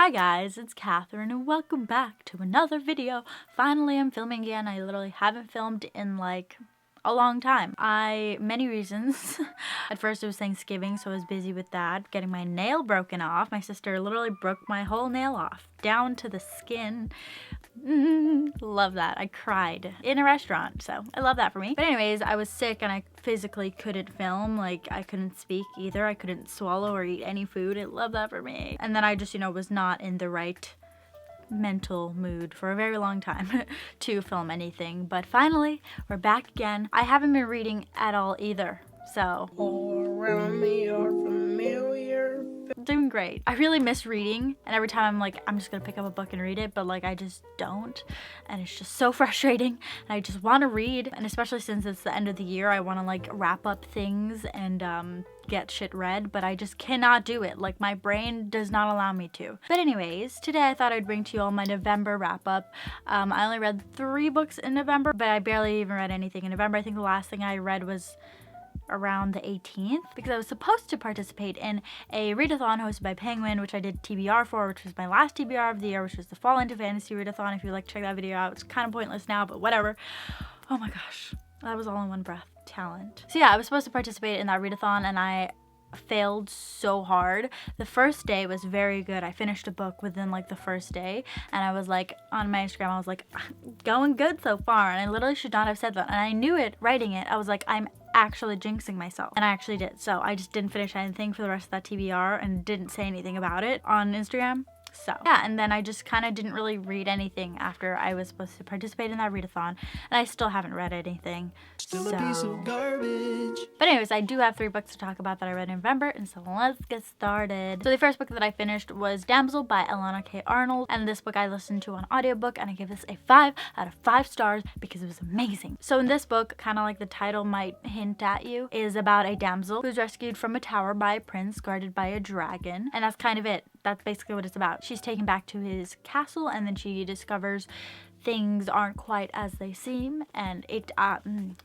Hi guys, it's Catherine and welcome back to another video. Finally, I'm filming again. I literally haven't filmed in like a long time. Many reasons. At first it was Thanksgiving, so I was busy with that, getting my nail broken off. My sister literally broke my whole nail off, down to the skin. Love that. I cried in a restaurant, so I love that for me. But anyways, I was sick and I physically couldn't film. Like, I couldn't speak either. I couldn't swallow or eat any food. I love that for me. And then I just, was not in the right mental mood for a very long time to film anything. But finally, we're back again. I haven't been reading at all either, so around me are familiar. Doing great. I really miss reading, and every time I'm like, I'm just gonna pick up a book and read it, but like I just don't, and it's just so frustrating, and I just want to read. And especially since it's the end of the year, I want to like wrap up things and get shit read, but I just cannot do it. Like, my brain does not allow me to. But anyways, today I thought I'd bring to you all my November wrap up. I only read 3 books in November, but I barely even read anything in November. I think the last thing I read was around the 18th, because I was supposed to participate in a readathon hosted by Penguin, which I did TBR for, which was my last TBR of the year, which was the Fall Into Fantasy readathon. If you'd like to check that video out, it's kind of pointless now, but whatever. Oh my gosh, that was all in one breath. Talent. So yeah, I was supposed to participate in that readathon and I failed so hard. The first day was very good. I finished a book within like the first day, and I was like, on my Instagram, I was like, going good so far, and I literally should not have said that, and I knew it writing it. I was like, I'm actually jinxing myself, and I actually did. So I just didn't finish anything for the rest of that TBR and didn't say anything about it on Instagram. So yeah, and then I just kind of didn't really read anything after I was supposed to participate in that readathon, and I still haven't read anything. Still a piece of garbage. But anyways, I do have 3 books to talk about that I read in November, and so let's get started. So the first book that I finished was Damsel by Elana K. Arnold, and this book I listened to on audiobook, and I gave this a 5 out of 5 stars because it was amazing. So in this book, kind of like the title might hint at you, is about a damsel who's rescued from a tower by a prince guarded by a dragon, and that's kind of it. That's basically what it's about. She's taken back to his castle, and then she discovers things aren't quite as they seem, and it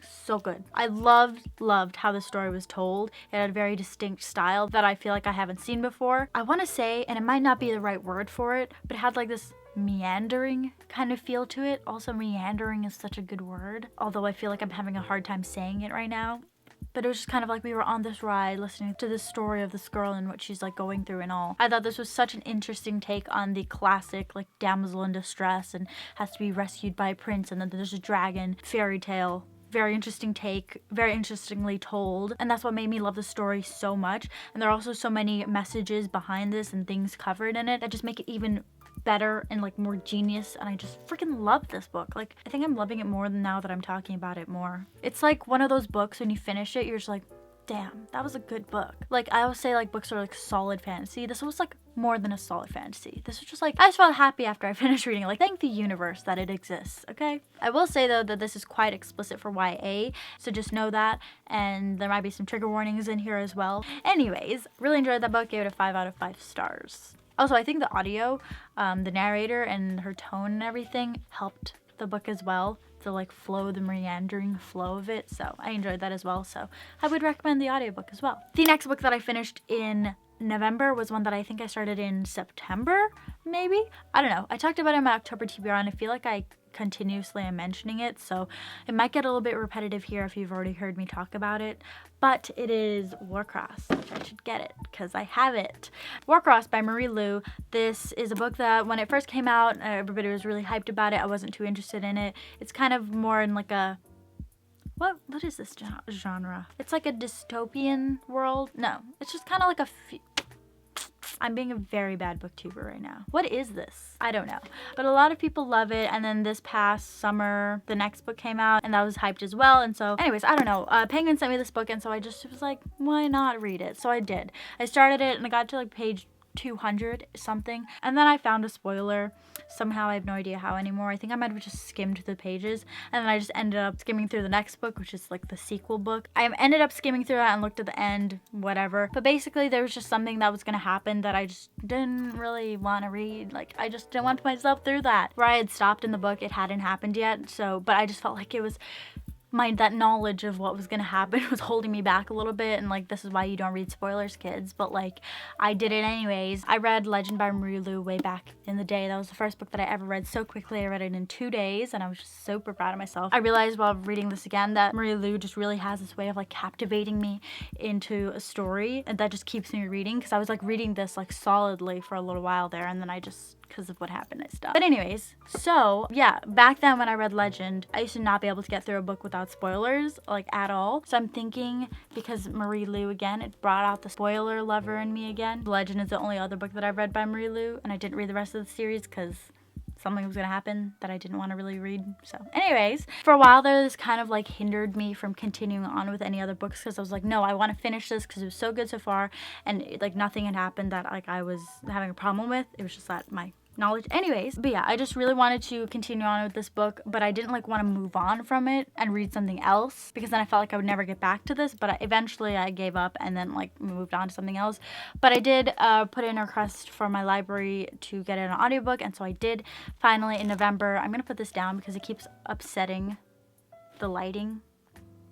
so good. I loved how the story was told. It had a very distinct style that I feel like I haven't seen before. I want to say, and it might not be the right word for it, but it had like this meandering kind of feel to it. Also, meandering is such a good word, although I feel like I'm having a hard time saying it right now. But it was just kind of like we were on this ride listening to the story of this girl and what she's like going through and all. I thought this was such an interesting take on the classic like damsel in distress and has to be rescued by a prince, and then there's a dragon fairy tale. Very interesting take, very interestingly told, and that's what made me love the story so much. And there are also so many messages behind this and things covered in it that just make it even better and like more genius, and I just freaking love this book. Like, I think I'm loving it more than now that I'm talking about it more. It's like one of those books when you finish it, you're just like, damn, that was a good book. Like, I always say like books are like solid fantasy. This was like more than a solid fantasy. This was just like, I just felt happy after I finished reading it. Like, thank the universe that it exists, okay? I will say though that this is quite explicit for YA, so just know that, and there might be some trigger warnings in here as well. Anyways, really enjoyed that book, gave it a 5 out of 5 stars. Also, I think the audio, the narrator and her tone and everything helped the book as well. The like flow, the meandering flow of it. So I enjoyed that as well. So I would recommend the audiobook as well. The next book that I finished in November was one that I think I started in September, maybe? I don't know. I talked about it in my October TBR, and I feel like I continuously am mentioning it, so it might get a little bit repetitive here if you've already heard me talk about it, but it is Warcross, which I should get it because I have it. Warcross by Marie Lu. This is a book that when it first came out, everybody was really hyped about it. I wasn't too interested in it. It's kind of more in like a what is this genre? It's like a dystopian world. No, it's just kind of like I'm being a very bad booktuber right now. What is this? I don't know. But a lot of people love it, and then this past summer, the next book came out, and that was hyped as well, and so anyways, I don't know. Penguin sent me this book, and so I just was like, why not read it? So I did. I started it, and I got to like page 200 something, and then I found a spoiler somehow. I have no idea how anymore. I think I might have just skimmed the pages, and then I just ended up skimming through the next book, which is like the sequel book. I ended up skimming through that and looked at the end, whatever, but basically there was just something that was gonna happen that I just didn't really want to read. Like, I just didn't want to put myself through that. Where I had stopped in the book, it hadn't happened yet, so but I just felt like it was that knowledge of what was gonna happen was holding me back a little bit, and like, this is why you don't read spoilers, kids, but like, I did it anyways. I read Legend by Marie Lu way back in the day. That was the first book that I ever read so quickly. I read it in 2 days, and I was just super proud of myself. I realized while reading this again that Marie Lu just really has this way of like captivating me into a story, and that just keeps me reading, because I was like reading this like solidly for a little while there, and then I just, because of what happened, I stopped. But anyways, so yeah, back then when I read Legend, I used to not be able to get through a book without spoilers, like at all. So I'm thinking, because Marie Lu again, it brought out the spoiler lover in me again. Legend is the only other book that I've read by Marie Lu, and I didn't read the rest of the series because something was gonna happen that I didn't want to really read. So anyways, for a while there, this kind of like hindered me from continuing on with any other books, because I was like, no, I want to finish this because it was so good so far, and like nothing had happened that like I was having a problem with. It was just that my knowledge. Anyways, but yeah, I just really wanted to continue on with this book, but I didn't like want to move on from it and read something else, because then I felt like I would never get back to this. But eventually I gave up and then like moved on to something else. But I did put in a request for my library to get an audiobook, and so I did finally in November. I'm gonna put this down because it keeps upsetting the lighting.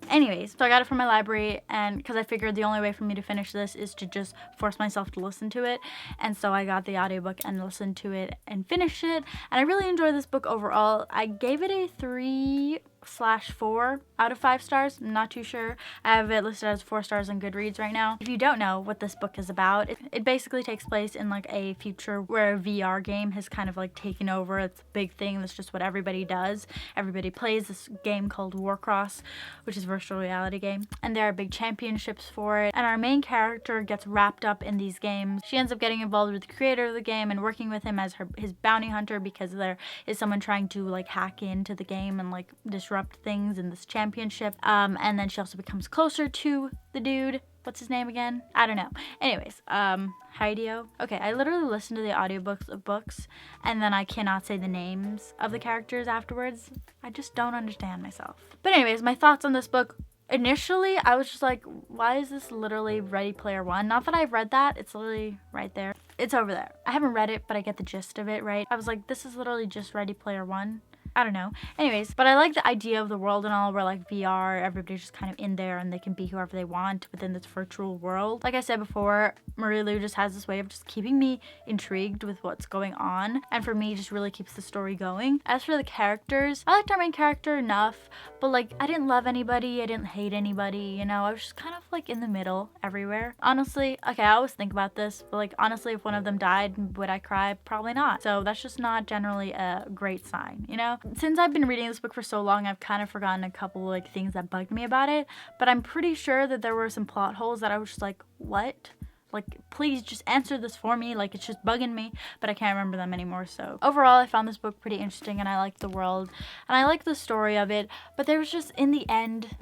Anyways, so I got it from my library, and because I figured the only way for me to finish this is to just force myself to listen to it, and so I got the audiobook and listened to it and finished it, and I really enjoyed this book overall. I gave it a 3/4 out of 5 stars. I'm not too sure. I have it listed as 4 stars on Goodreads right now. If you don't know what this book is about, it basically takes place in like a future where a VR game has kind of like taken over. It's a big thing. That's just what everybody does. Everybody plays this game called Warcross, which is a virtual reality game, and there are big championships for it, and our main character gets wrapped up in these games. She ends up getting involved with the creator of the game and working with him as his bounty hunter, because there is someone trying to like hack into the game and like disrupt things in this championship. And then she also becomes closer to the dude. What's his name again? I don't know. Anyways, Hideo. Okay, I literally listened to the audiobooks of books, and then I cannot say the names of the characters afterwards. I just don't understand myself. But anyways, my thoughts on this book. Initially, I was just like, why is this literally Ready Player One? Not that I've read that. It's literally right there. It's over there. I haven't read it, but I get the gist of it, right? I was like, this is literally just Ready Player One. I don't know. Anyways, but I like the idea of the world and all, where like VR, everybody's just kind of in there and they can be whoever they want within this virtual world. Like I said before, Marie Lu just has this way of just keeping me intrigued with what's going on, and for me, just really keeps the story going. As for the characters, I liked our main character enough, but like I didn't love anybody, I didn't hate anybody, you know, I was just kind of like in the middle everywhere. Honestly, okay, I always think about this, but like honestly, if one of them died, would I cry? Probably not. So that's just not generally a great sign, you know? Since I've been reading this book for so long, I've kind of forgotten a couple like things that bugged me about it, but I'm pretty sure that there were some plot holes that I was just like, what? Like, please just answer this for me. Like, it's just bugging me, but I can't remember them anymore. So overall, I found this book pretty interesting, and I liked the world, and I liked the story of it, but there was just, in the end,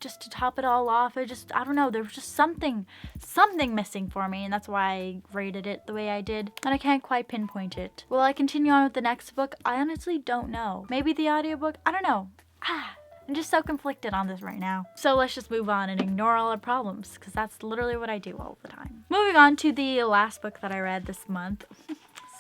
just to top it all off, I don't know, there was just something missing for me, and that's why I rated it the way I did, and I can't quite pinpoint it. Will I continue on with the next book? I honestly don't know. Maybe the audiobook? I don't know. I'm just so conflicted on this right now. So let's just move on and ignore all our problems, because that's literally what I do all the time. Moving on to the last book that I read this month.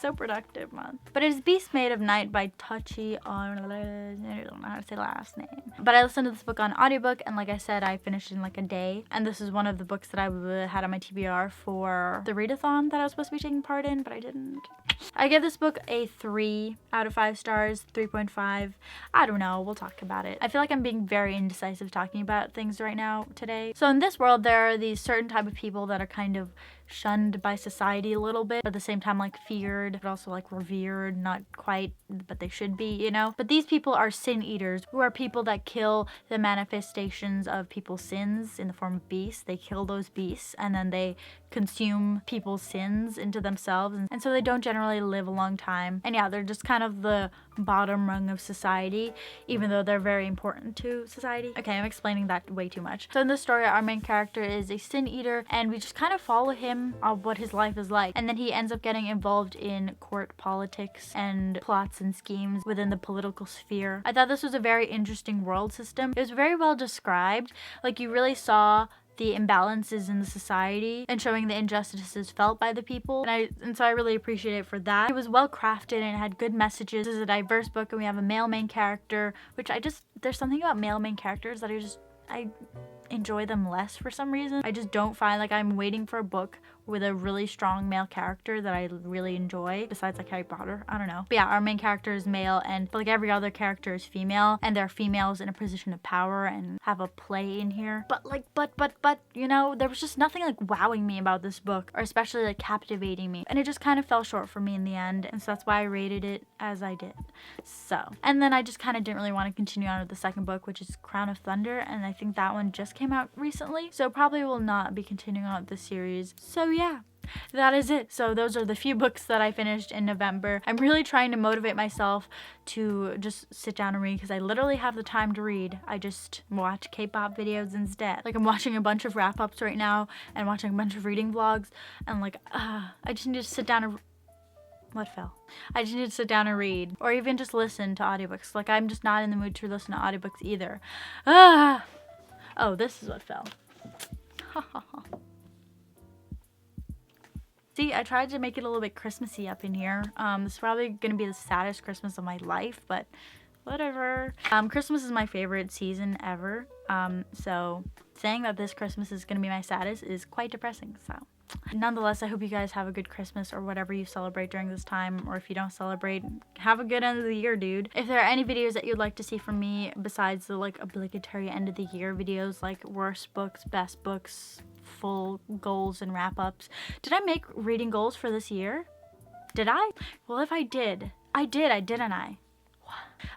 So productive month. But it is Beast Made of Night by Tachi on, I don't know how to say the last name. But I listened to this book on audiobook, and like I said, I finished in like a day. And this is one of the books that I had on my TBR for the readathon that I was supposed to be taking part in, but I didn't. I gave this book a 3 out of 5 stars, 3.5. I don't know, we'll talk about it. I feel like I'm being very indecisive talking about things right now today. So in this world, there are these certain type of people that are kind of shunned by society a little bit, but at the same time like feared, but also like revered, not quite, but they should be, you know? But these people are sin eaters, who are people that kill the manifestations of people's sins in the form of beasts. They kill those beasts, and then they consume people's sins into themselves, and so they don't generally live a long time. And yeah, they're just kind of the bottom rung of society, even though they're very important to society. Okay, I'm explaining that way too much. So in this story, our main character is a sin eater, and we just kind of follow him of what his life is like, and then he ends up getting involved in court politics and plots and schemes within the political sphere. I thought this was a very interesting world system. It was very well described. Like, you really saw the imbalances in the society and showing the injustices felt by the people. And so I really appreciate it for that. It was well crafted and it had good messages. This is a diverse book and we have a male main character, which there's something about male main characters that I enjoy them less for some reason. I just don't find like I'm waiting for a book with a really strong male character that I really enjoy, besides like Harry Potter. I don't know. But yeah, our main character is male and like every other character is female, and they're females in a position of power and have a play in here. But you know, there was just nothing like wowing me about this book, or especially like captivating me, and it just kind of fell short for me in the end, and so that's why I rated it as I did. So, and then I just kind of didn't really want to continue on with the second book, which is Crown of Thunder, and I think that one just came out recently, so probably will not be continuing on with this series. So yeah, that is it. So those are the few books that I finished in November. I'm really trying to motivate myself to just sit down and read, because I literally have the time to read. I just watch K-pop videos instead. Like I'm watching a bunch of wrap-ups right now and watching a bunch of reading vlogs, and like I just need to sit down and I just need to sit down and read, or even just listen to audiobooks. Like I'm just not in the mood to listen to audiobooks either. Oh, this is what fell. See, I tried to make it a little bit Christmassy up in here. This is probably gonna be the saddest Christmas of my life, but whatever. Christmas is my favorite season ever. So saying that this Christmas is gonna be my saddest is quite depressing, so. Nonetheless, I hope you guys have a good Christmas or whatever you celebrate during this time, or if you don't celebrate, have a good end of the year, dude. If there are any videos that you'd like to see from me besides the like obligatory end of the year videos, like worst books, best books, full goals and wrap-ups. Did I make reading goals for this year? Did I? Well, if I did, didn't I?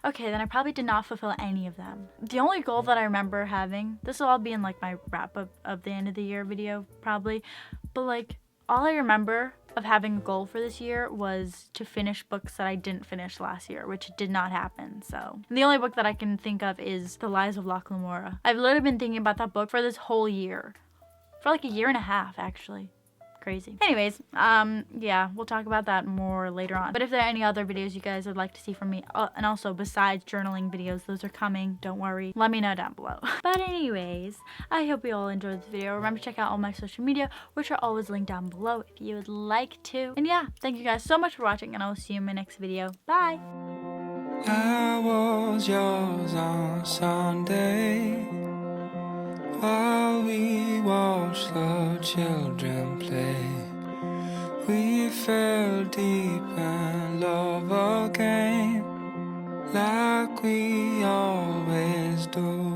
Okay, then I probably did not fulfill any of them. The only goal that I remember having, this will all be in like my wrap-up of the end of the year video probably, but like all I remember of having a goal for this year was to finish books that I didn't finish last year, which did not happen. So the only book that I can think of is The Lies of Locke Lamora. I've literally been thinking about that book for this whole year, for like a year and a half actually. Crazy. Anyways, yeah, we'll talk about that more later on. But if there are any other videos you guys would like to see from me, and also besides journaling videos, those are coming, don't worry, let me know down below. But anyways, I hope you all enjoyed this video. Remember to check out all my social media, which are always linked down below if you would like to. And yeah, thank you guys so much for watching, and I will see you in my next video. Bye! I was yours on Sunday, while we watched the children play. We fell deep in love again, like we always do.